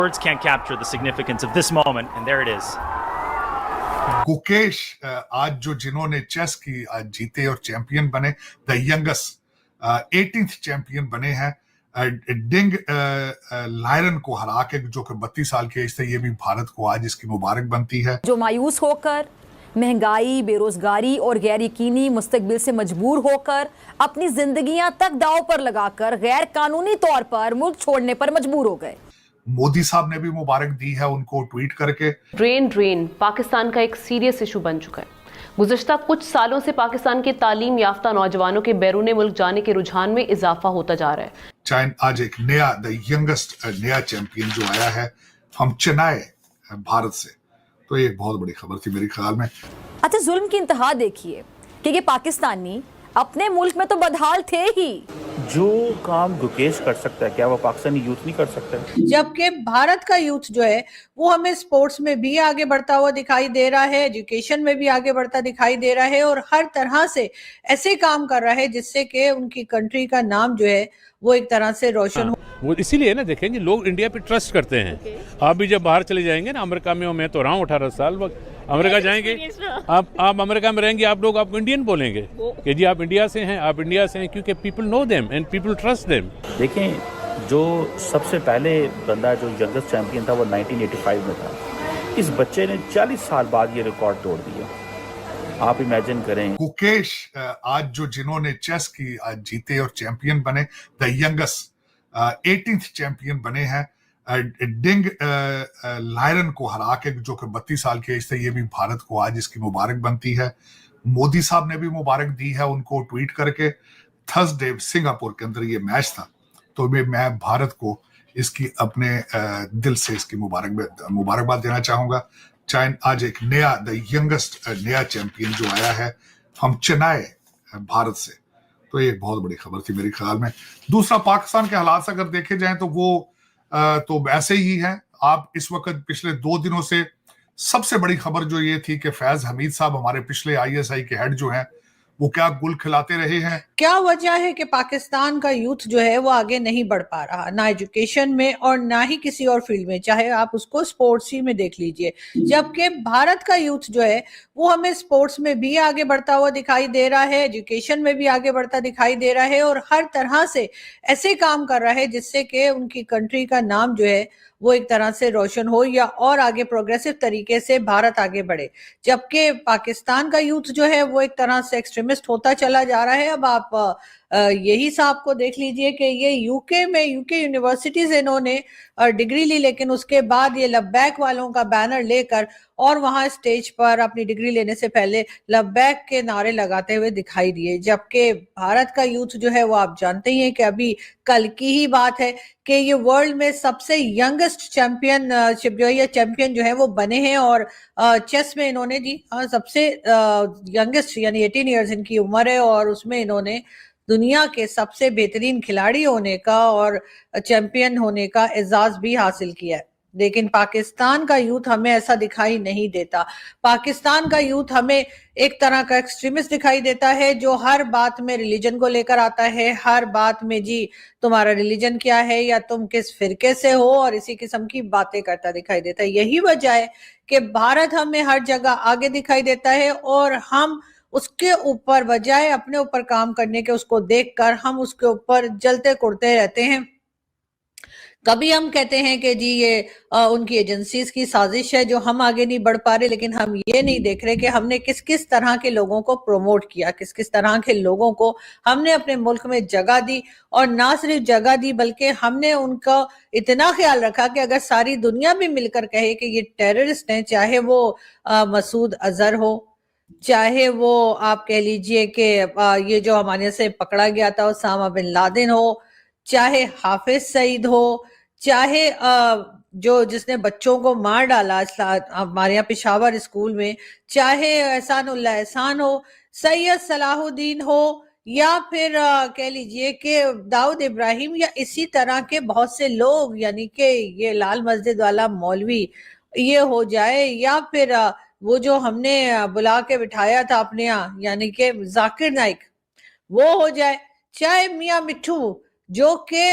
Words can't capture the significance of this moment, and there it is. Gukesh आज जो जिन्होंने chess की आज जीते और चैंपियन बने, द यंगेस्ट 18th चैंपियन बने हैं, डिंग लायरन को हरा के, जो कि 32 साल की एज से, ये भी भारत को आज इसकी मुबारक बनती है। जो मायूस होकर, महंगाई, बेरोजगारी और गैर यकीनी मुस्तकबिल से मजबूर होकर, अपनी जिंदगियां तक दांव पर लगाकर गैर कानूनी तौर पर मुल्क छोड़ने पर मजबूर हो गए। मोदी साहब ने भी मुबारक दी है उनको ट्वीट करके। ड्रेन पाकिस्तान का एक सीरियस इशू बन चुका है। गुज़श्ता कुछ सालों से पाकिस्तान के तालीम याफ्ता नौजवानों के बैरून मुल्क जाने के रुझान में इजाफा होता जा रहा है। चाइना आज एक नया, द यंगेस्ट नया चैंपियन जो आया है हम चेन्नई भारत से, तो ये एक बहुत बड़ी खबर थी मेरे ख्याल में। अच्छा, जुल्म की इंतहा देखिए कि ये पाकिस्तानी अपने मुल्क में तो बदहाल थे ही। जो काम गुकेश कर सकता है, क्या वो पाकिस्तानी यूथ नहीं कर सकता? जबकि भारत का यूथ जो है वो हमें स्पोर्ट्स में भी आगे बढ़ता हुआ दिखाई दे रहा है, एजुकेशन में भी आगे बढ़ता दिखाई दे रहा है, और हर तरह से ऐसे काम कर रहा है जिससे कि उनकी कंट्री का नाम जो है वो एक तरह से रोशन हो। वो इसीलिए ना, देखेंगे लोग इंडिया पे ट्रस्ट करते हैं। आप भी जब बाहर चले जाएंगे ना, अमेरिका में मैं तो रहा हूँ 18 साल, अमेरिका जाएंगे, आप अमेरिका में रहेंगे, आप लोग आपको इंडियन बोलेंगे कि जी आप इंडिया से हैं, आप इंडिया से हैं, क्योंकि people know them and people trust them. देखें, जो सबसे पहले बंदा जो यंगेस्ट चैंपियन था वो 1985 में था। इस बच्चे ने 40 साल बाद ये रिकॉर्ड तोड़ दिया। आप इमेजिन करें। गुकेश आज जो जिन्होंने चेस की आज जीते और चैंपियन बने, द यंगेस्ट 18th चैंपियन बने हैं, डिंग लायरन को हरा के, जो कि 32 साल की एज से, ये भी भारत को आज इसकी मुबारक बनती है। मोदी साहब ने भी मुबारक दी है उनको ट्वीट करके। थर्सडे सिंगापुर के अंदर ये मैच था, तो मैं भारत को इसकी अपने दिल से इसकी मुबारकबाद देना चाहूंगा। चाइना आज एक नया, द यंगेस्ट नया चैंपियन जो आया है हम चेन्नई भारत से, तो ये एक बहुत बड़ी खबर थी मेरे ख्याल में। दूसरा, पाकिस्तान के हालात अगर देखे जाएं तो वो तो ऐसे ही हैं। आप इस वक्त पिछले 2 दिनों से सबसे बड़ी खबर जो ये थी कि फैज हमीद साहब, हमारे पिछले ISI के हेड जो हैं, वो क्या गुल खिलाते रहे हैं। क्या वजह है कि पाकिस्तान का यूथ जो है वो आगे नहीं बढ़ पा रहा, ना एजुकेशन में और ना ही किसी और फील्ड में, चाहे आप उसको स्पोर्ट्स ही में देख लीजिए। जबकि भारत का यूथ जो है वो हमें स्पोर्ट्स में भी आगे बढ़ता हुआ दिखाई दे रहा है, एजुकेशन में भी आगे बढ़ता दिखाई दे रहा है, और हर तरह से ऐसे काम कर रहा है जिससे कि उनकी कंट्री का नाम जो है वो एक तरह से रोशन हो, या और आगे प्रोग्रेसिव तरीके से भारत आगे बढ़े। जबकि पाकिस्तान का यूथ जो है वो एक तरह से एक्सट्रीमिस्ट होता चला जा रहा है। अब आप यही साहब को देख लीजिए कि ये यूके यूनिवर्सिटीज इन्होंने डिग्री ली, लेकिन उसके बाद ये लब्बैक वालों का बैनर लेकर और वहां स्टेज पर अपनी डिग्री लेने से पहले लब्बैक के नारे लगाते हुए दिखाई दिए। जबकि भारत का यूथ जो है वो आप जानते ही हैं कि अभी कल की ही बात है कि ये वर्ल्ड में सबसे यंगेस्ट चैंपियन जो है वो बने हैं, और चेस में इन्होंने जी सबसे यंगेस्ट यानी 18 ईयर्स इनकी उम्र है, और उसमें इन्होंने दुनिया के सबसे बेहतरीन खिलाड़ी होने का और चैंपियन होने का एजाज भी हासिल किया है। लेकिन पाकिस्तान का यूथ हमें ऐसा दिखाई नहीं देता। पाकिस्तान का यूथ हमें एक तरह का एक्सट्रीमिस्ट दिखाई देता है, जो हर बात में रिलीजन को लेकर आता है, हर बात में जी तुम्हारा रिलीजन क्या है या तुम किस फिरके से हो, और इसी किस्म की बातें करता दिखाई देता है। यही वजह है कि भारत हमें हर जगह आगे दिखाई देता है, और हम उसके ऊपर बजाय अपने ऊपर काम करने के, उसको देखकर हम उसके ऊपर जलते कुड़ते रहते हैं। कभी हम कहते हैं कि जी ये उनकी एजेंसीज की साजिश है जो हम आगे नहीं बढ़ पा रहे, लेकिन हम ये नहीं देख रहे कि हमने किस किस तरह के लोगों को प्रमोट किया, किस किस तरह के लोगों को हमने अपने मुल्क में जगह दी, और ना सिर्फ जगह दी बल्कि हमने उनका इतना ख्याल रखा कि अगर सारी दुनिया भी मिलकर कहे कि ये टेररिस्ट हैं, चाहे वो मसूद अजहर हो, चाहे वो आप कह लीजिए कि ये जो हमारे से पकड़ा गया था उसामा बिन लादेन हो, चाहे हाफिज सईद हो, चाहे जो जिसने बच्चों को मार डाला हमारे यहाँ पेशावर स्कूल में, चाहे एहसानुल्लाह एहसान हो, सैयद सलाहुद्दीन हो, या फिर कह लीजिए कि दाऊद इब्राहिम, या इसी तरह के बहुत से लोग, यानी कि ये लाल मस्जिद वाला मौलवी ये हो जाए, या फिर वो जो हमने बुला के बिठाया था अपने यहाँ यानी कि जाकिर नाइक वो हो जाए, चाहे मियां मिट्ठू जो कि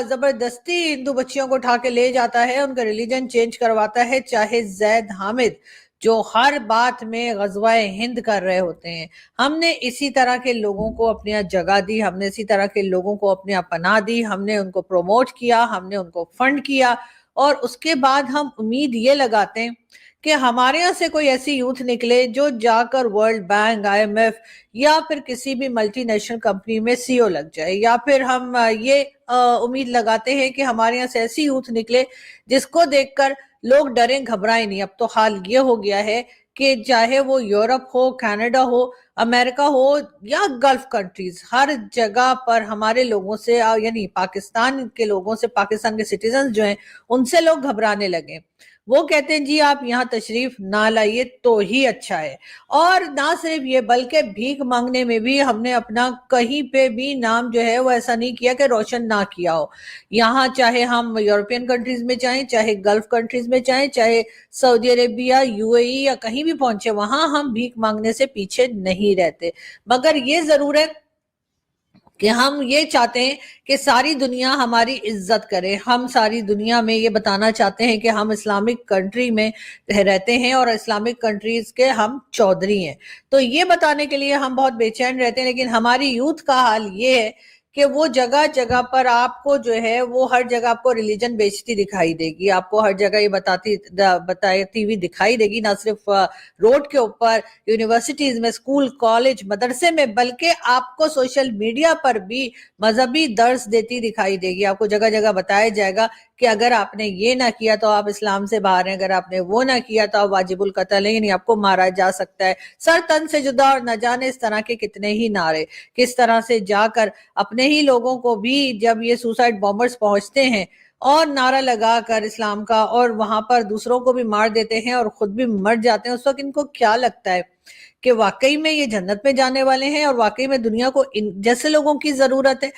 जबरदस्ती हिंदू बच्चियों को उठा के ले जाता है, उनका रिलीजन चेंज करवाता है, चाहे जैद हामिद जो हर बात में गज़वाए हिंद कर रहे होते हैं। हमने इसी तरह के लोगों को अपने यहाँ जगह दी, हमने इसी तरह के लोगों को अपने यहाँ पनाह दी, हमने उनको प्रमोट किया, हमने उनको फंड किया, और उसके बाद हम उम्मीद ये लगाते हैं कि हमारे यहाँ से कोई ऐसी यूथ निकले जो जाकर वर्ल्ड बैंक, IMF या फिर किसी भी मल्टीनेशनल कंपनी में CEO लग जाए, या फिर हम ये उम्मीद लगाते हैं कि हमारे यहाँ से ऐसी यूथ निकले जिसको देखकर लोग डरें घबराएं नहीं। अब तो हाल ये हो गया है कि चाहे वो यूरोप हो, कनाडा हो, अमेरिका हो या गल्फ कंट्रीज, हर जगह पर हमारे लोगों से यानी पाकिस्तान के लोगों से, पाकिस्तान के सिटीजन जो हैं उनसे लोग घबराने लगे। वो कहते हैं जी आप यहाँ तशरीफ ना लाइए तो ही अच्छा है। और ना सिर्फ ये बल्कि भीख मांगने में भी हमने अपना कहीं पे भी नाम जो है वो ऐसा नहीं किया कि रोशन ना किया हो। यहाँ चाहे हम यूरोपियन कंट्रीज में जाएं, चाहे गल्फ कंट्रीज में जाएं, चाहे सऊदी अरेबिया, UAE या कहीं भी पहुंचे, वहां हम भीख मांगने से पीछे नहीं रहते। मगर ये जरूर है कि हम ये चाहते हैं कि सारी दुनिया हमारी इज्जत करे। हम सारी दुनिया में ये बताना चाहते हैं कि हम इस्लामिक कंट्री में रहते हैं और इस्लामिक कंट्रीज के हम चौधरी हैं। तो ये बताने के लिए हम बहुत बेचैन रहते हैं, लेकिन हमारी यूथ का हाल ये है कि वो जगह जगह पर आपको जो है वो हर जगह आपको रिलीजन बेचती दिखाई देगी, आपको हर जगह ये बताती हुई दिखाई देगी, ना सिर्फ रोड के ऊपर, यूनिवर्सिटीज में, स्कूल, कॉलेज, मदरसे में, बल्कि आपको सोशल मीडिया पर भी मजहबी दर्स देती दिखाई देगी। आपको जगह जगह बताया जाएगा कि अगर आपने ये ना किया तो आप इस्लाम से बाहर हैं, अगर आपने वो ना किया तो आप वाजिबुल कत्ल हैं, यानी आपको मारा जा सकता है, सर तन से जुदा, और न जाने इस तरह के कितने ही नारे किस तरह से जाकर अपने ही लोगों को भी जब ये सुसाइड बॉम्बर्स पहुंचते हैं और नारा लगाकर इस्लाम का, और वहां पर दूसरों को भी मार देते हैं और खुद भी मर जाते हैं, उस वक्त इनको क्या लगता है कि वाकई में ये जन्नत में जाने वाले हैं और वाकई में दुनिया को इन जैसे लोगों की जरूरत है।